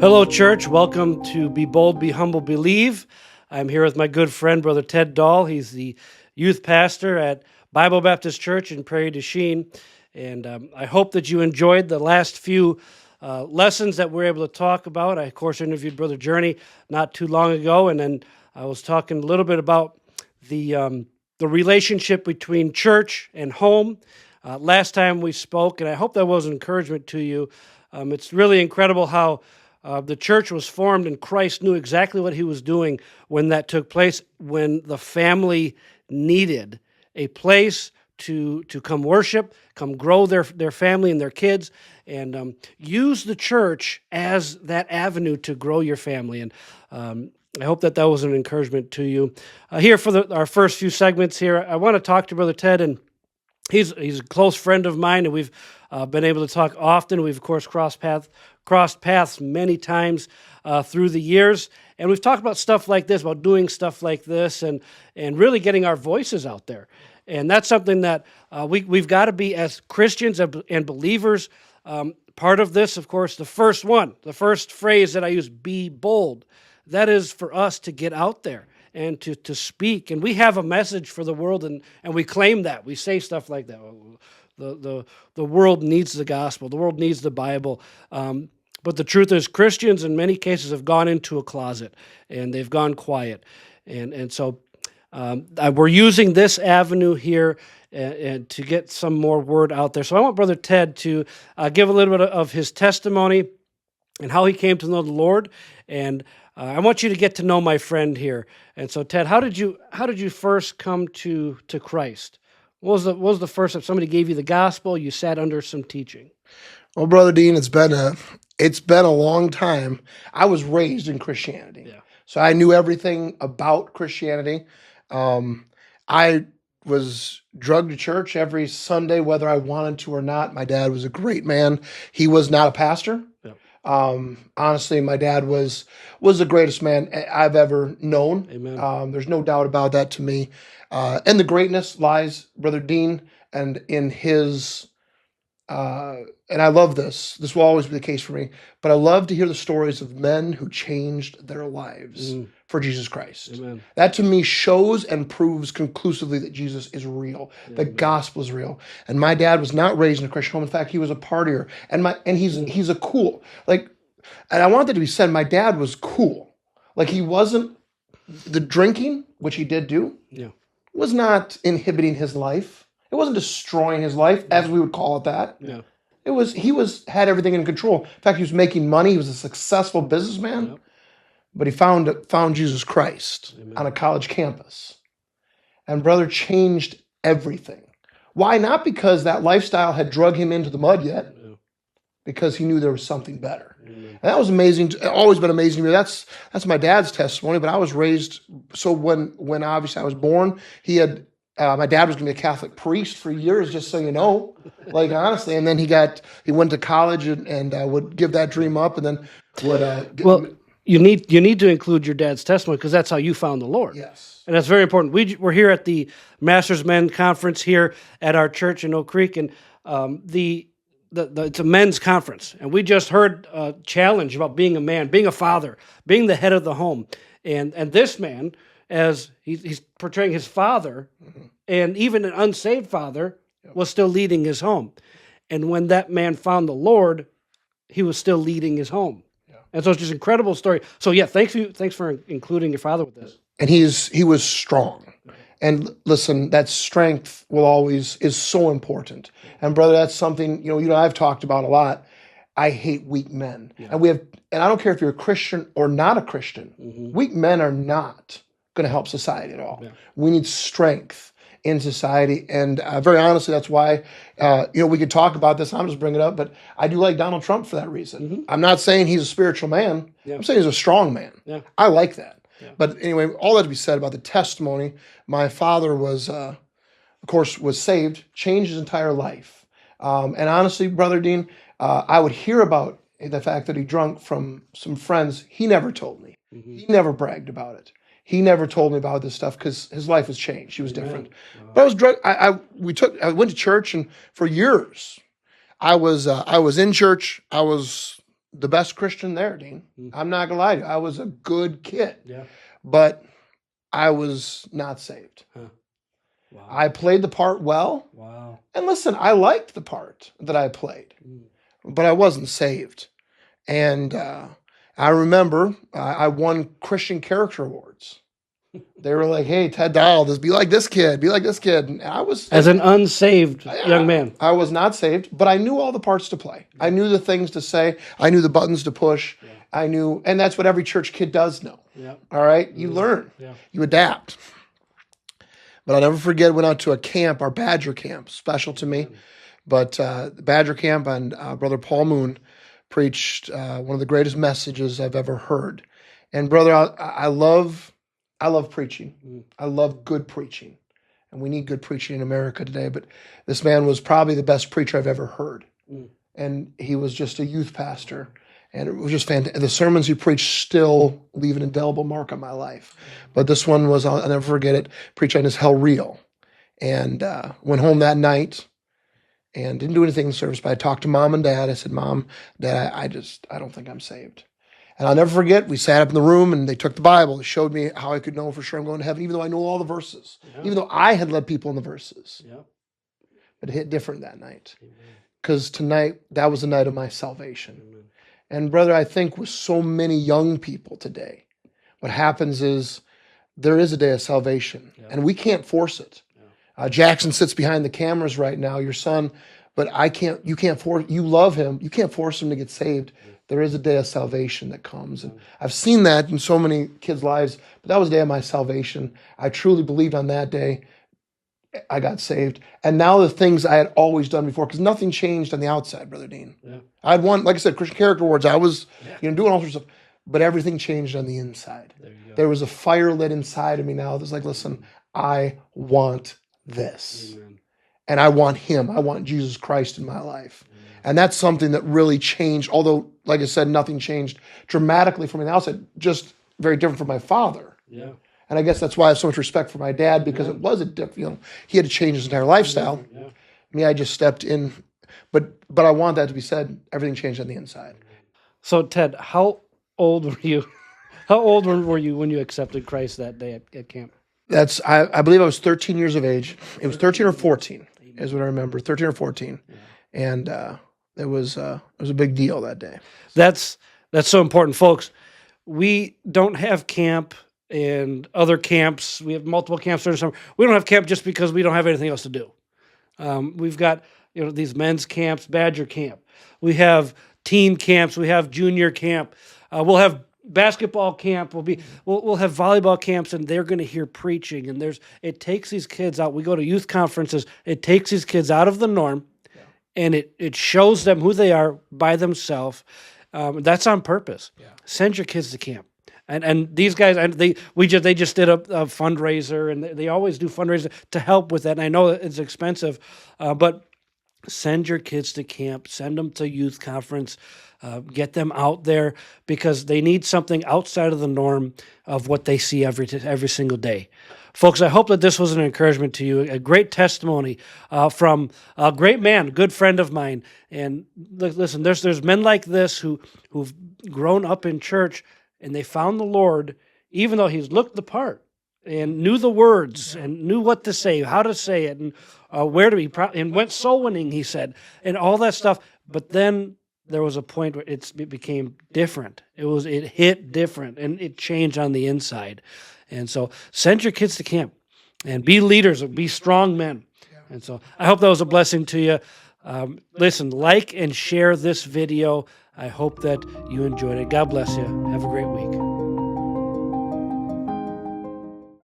Hello, church. Welcome to Be Bold, Be Humble, Believe. I'm here with my good friend, Brother Ted Dahl. He's the youth pastor at Bible Baptist Church in Prairie du Chien. And I hope that you enjoyed the last few lessons that we're able to talk about. I, of course, interviewed Brother Journey not too long ago, and then I was talking a little bit about the relationship between church and home. Last time we spoke, and I hope that was an encouragement to you. It's really incredible how the church was formed, and Christ knew exactly what he was doing when that took place, when the family needed a place to come worship, come grow their family and their kids, and use the church as that avenue to grow your family. And I hope that was an encouragement to you. Here for our first few segments here, I want to talk to Brother Ted, and he's a close friend of mine, and we've been able to talk often. We've, of course, crossed paths many times through the years, and we've talked about stuff like this, about doing stuff like this, and really getting our voices out there. And that's something that we've got to be as Christians and believers. Part of this, of course, the first phrase that I use, be bold. That is for us to get out there and to speak. And we have a message for the world, and we claim that. We say stuff like that. The world needs the gospel. The world needs the Bible. But the truth is, Christians in many cases have gone into a closet, and they've gone quiet. And so we're using this avenue here and to get some more word out there. So I want Brother Ted to give a little bit of his testimony and how he came to know the Lord. And I want you to get to know my friend here. And so, Ted, how did you first come to Christ? What was the first time somebody gave you the gospel? You sat under some teaching. Well, Brother Dean, it's been a long time. I was raised in Christianity, so I knew everything about Christianity. I was drugged to church every Sunday, whether I wanted to or not. My dad was a great man. He was not a pastor. Honestly, my dad was the greatest man I've ever known. Amen. There's no doubt about that to me. And the greatness lies, Brother Dean, and in his, and I love this. This will always be the case for me, but I love to hear the stories of men who changed their lives for Jesus Christ. Amen. That to me shows and proves conclusively that Jesus is real. The gospel is real. And my dad was not raised in a Christian home. In fact, he was a partier. And he's a cool, and I want that to be said, my dad was cool. Like, he wasn't, the drinking, which he did do, was not inhibiting his life. It wasn't destroying his life, as we would call it that. He had everything in control. In fact, he was making money. He was a successful businessman. But he found Jesus Christ on a college campus. And brother changed everything. Why? Not because that lifestyle had drug him into the mud yet, because he knew there was something better. And that was amazing. Always been amazing to me. That's my dad's testimony. But I was raised, so when obviously I was born, he had, my dad was going to be a Catholic priest for years, just so you know, like, honestly. And then he went to college and would give that dream up, and then would. You need to include your dad's testimony, because that's how you found the Lord. Yes. And that's very important. We're here at the Masters Men Conference here at our church in Oak Creek, and it's a men's conference. And we just heard a challenge about being a man, being a father, being the head of the home. And this man, as he's portraying his father, and even an unsaved father, was still leading his home. And when that man found the Lord, he was still leading his home. And so it's just an incredible story. So thanks for including your father with this. And he was strong. And listen, that strength is so important. And brother, that's something, you know, I've talked about a lot. I hate weak men. And I don't care if you're a Christian or not a Christian. Weak men are not going to help society at all. We need strength in society. And very honestly, that's why, we could talk about this. I'm just bringing it up, but I do like Donald Trump for that reason. I'm not saying he's a spiritual man. I'm saying he's a strong man. I like that. But anyway, all that to be said about the testimony, my father was saved, changed his entire life. And honestly, Brother Dean, I would hear about the fact that he drunk from some friends. He never told me. He never bragged about it. He never told me about this stuff because his life was changed. He was different. But I was drunk. I went to church, and for years, I was in church. I was the best Christian there, Dean. I'm not gonna lie to you. I was a good kid, Yeah. but I was not saved. Huh. Wow. I played the part well, Wow. and listen, I liked the part that I played, but I wasn't saved. And I remember I won Christian Character Awards. They were like, "Hey, Ted Dahl, just be like this kid, be like this kid." And I was As an unsaved young man. I was not saved, but I knew all the parts to play. I knew the things to say. I knew the buttons to push. Yeah. I knew, and that's what every church kid does know. Yeah. All right, you learn, you adapt. But I'll never forget. Went out to a camp, our Badger camp, special to me. But the Badger camp, and Brother Paul Moon preached one of the greatest messages I've ever heard. And brother, I love preaching. I love good preaching. And we need good preaching in America today. But this man was probably the best preacher I've ever heard. And he was just a youth pastor. And it was just fantastic. The sermons he preached still leave an indelible mark on my life. But this one was, I'll never forget it, preached on his Hell Real. And went home that night and didn't do anything in the service. But I talked to Mom and Dad. I said, Mom, Dad, I don't think I'm saved. And I'll never forget, we sat up in the room and they took the Bible. They showed me how I could know for sure I'm going to heaven, even though I know all the verses, even though I had led people in the verses. Yeah. But it hit different that night. Because tonight, that was the night of my salvation. And brother, I think with so many young people today, what happens is there is a day of salvation, and we can't force it. Jackson sits behind the cameras right now, your son, but you can't force, you love him, you can't force him to get saved. There is a day of salvation that comes. And I've seen that in so many kids' lives, but that was the day of my salvation. I truly believed on that day I got saved. And now the things I had always done before, because nothing changed on the outside, Brother Dean. Yeah. I had won, like I said, Christian Character Awards. I was doing all sorts of stuff, but everything changed on the inside. There was a fire lit inside of me now. It was like, listen, I want this. Amen. And I want him. I want Jesus Christ in my life. And that's something that really changed, although, like I said, nothing changed dramatically from the outside, just very different from my father. Yeah. And I guess that's why I have so much respect for my dad, because it was he had to change his entire lifestyle. Yeah. Me, I just stepped in. But I want that to be said, everything changed on the inside. So Ted, how old were you? How old were you when you accepted Christ that day at camp? I believe I was 13 years of age. It was 13 or 14 is what I remember, 13 or 14. And it was a big deal that day. That's so important, folks. We don't have camp and other camps. We have multiple camps during the summer. We don't have camp just because we don't have anything else to do. We've got these men's camps, Badger camp. We have teen camps. We have junior camp. We'll have basketball camp. We'll have volleyball camps, and they're going to hear preaching. And it takes these kids out. We go to youth conferences. It takes these kids out of the norm, and it shows them who they are by themselves. That's on purpose. Send your kids to camp. And these guys, they just did a fundraiser, and they always do fundraisers to help with that. And I know it's expensive, but send your kids to camp, send them to youth conference, get them out there, because they need something outside of the norm of what they see every single day. Folks, I hope that this was an encouragement to you, a great testimony from a great man, good friend of mine. And listen, there's men like this who've grown up in church, and they found the Lord, even though he's looked the part and knew the words and knew what to say, how to say it, and where to be, and went soul winning, he said, and all that stuff. But then there was a point where it became different. It hit different, and it changed on the inside. And so send your kids to camp and be leaders, be strong men. And so I hope that was a blessing to you. Listen, like and share this video. I hope that you enjoyed it. God bless you. Have a great week.